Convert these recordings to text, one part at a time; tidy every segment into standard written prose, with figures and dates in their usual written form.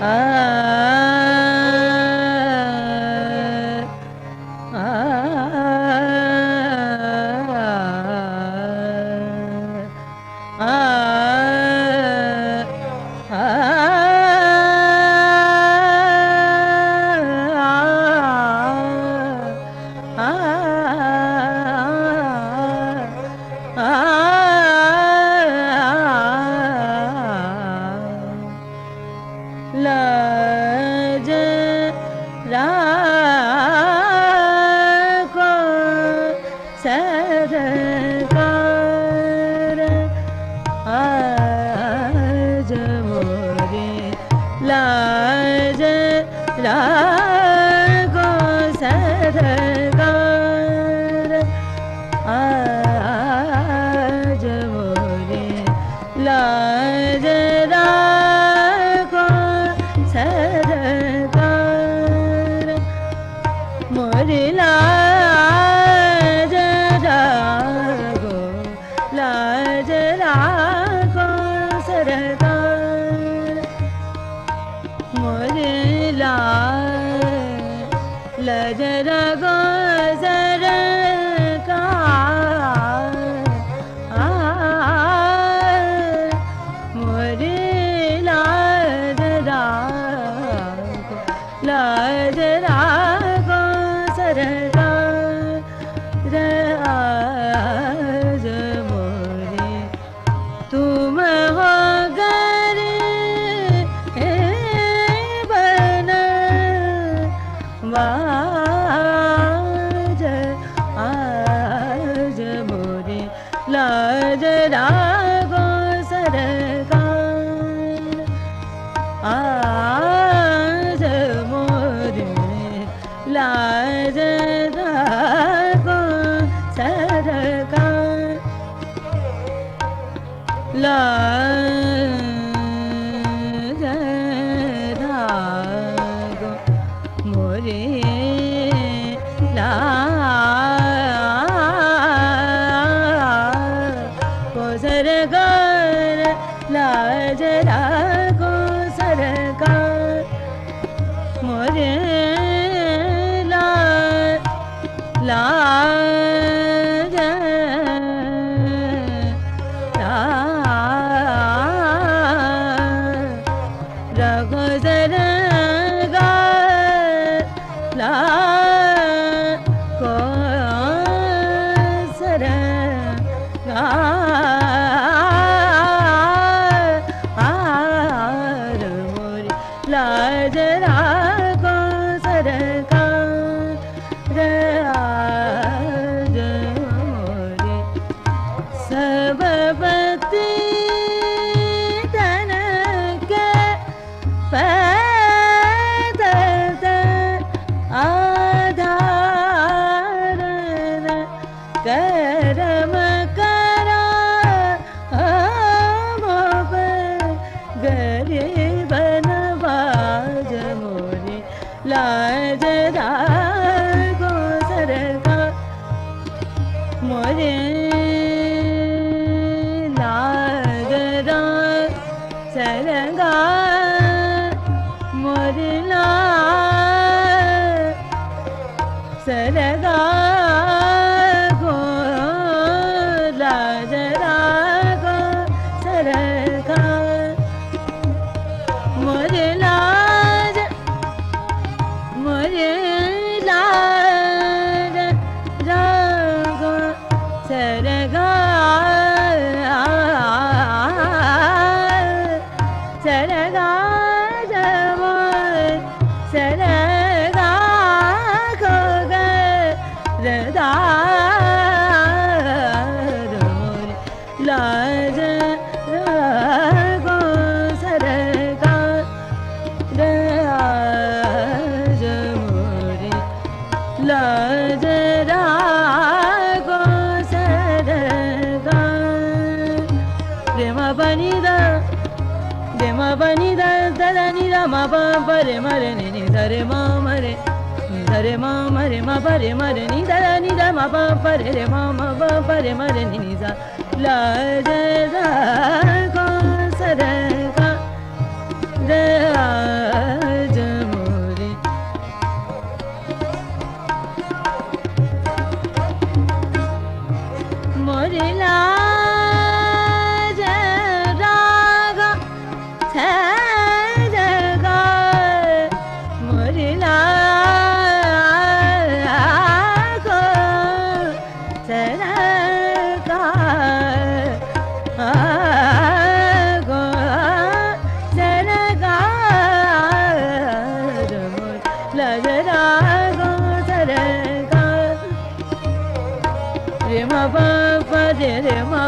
la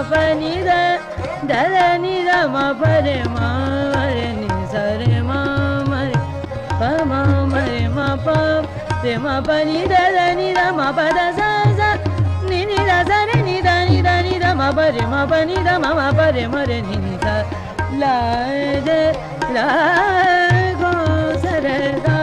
pa ni da da da ni da ma pa re ni sa re ma re pa ma re ma pa ni da ni da ma pa da sa sa ni da sa re ni da ma pa ni da ma pa re ni sa la de la go sa re da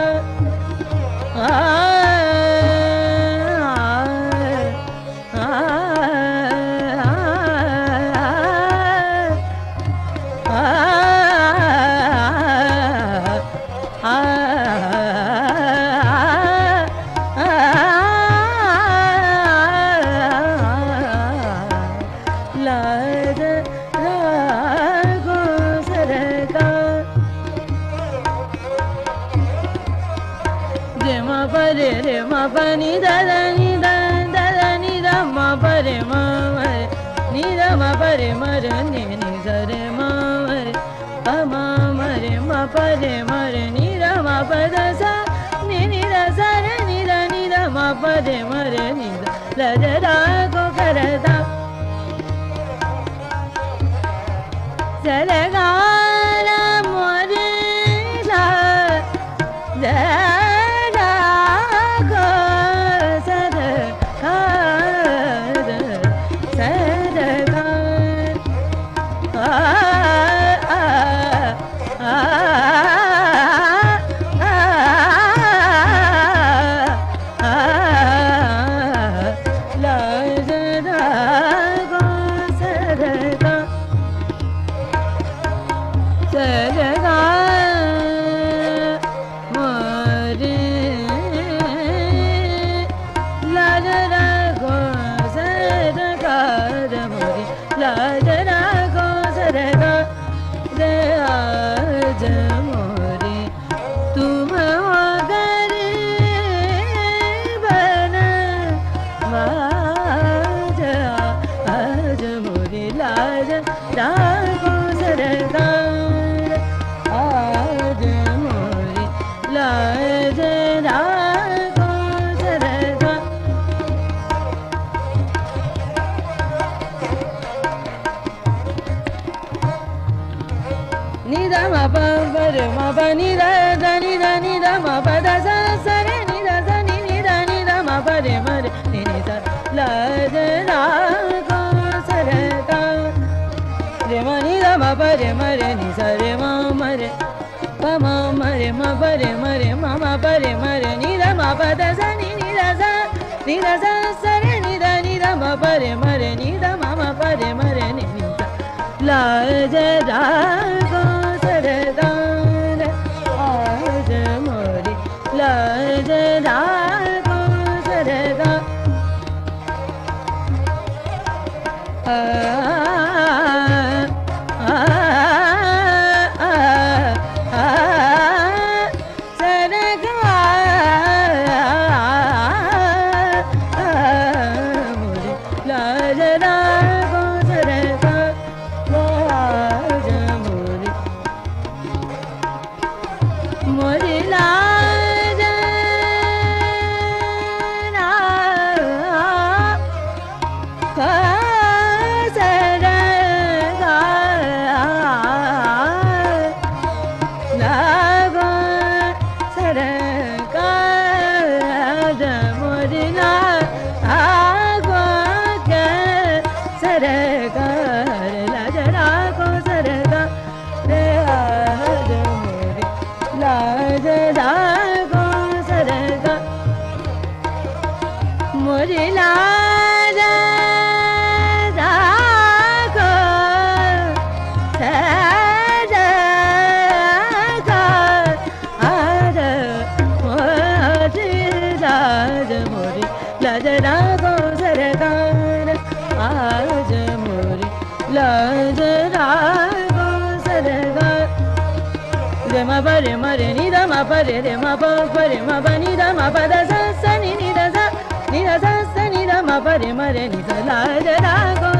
pa ni da ni da ni da ma pa re ni da ma pa re ni sa re ma re pa ma re ma pa re ni da ma pa da sa ni da sa re ni da ma pa re ni da la da da go ka ra da sa re ga la mo re la da pa ni da ni da ma pa da sa sa re ni da ma pa re ni sa la de na go sa re ga re ma ni da ma pa re ni sa re ma re pa ma re ma pa re ma pa re ni da ma pa da sa ni da sa sa re ni da ma pa re ni da ma pa re ni sa la de da go sa re da la de da go sa re ga sa re ga la de da go sa re ga la ma pa re ma re ni da ma pa re ma pa ni da ma pa da sa sa ni da sa ni da sa sa ni da ma pa re ni sa la da go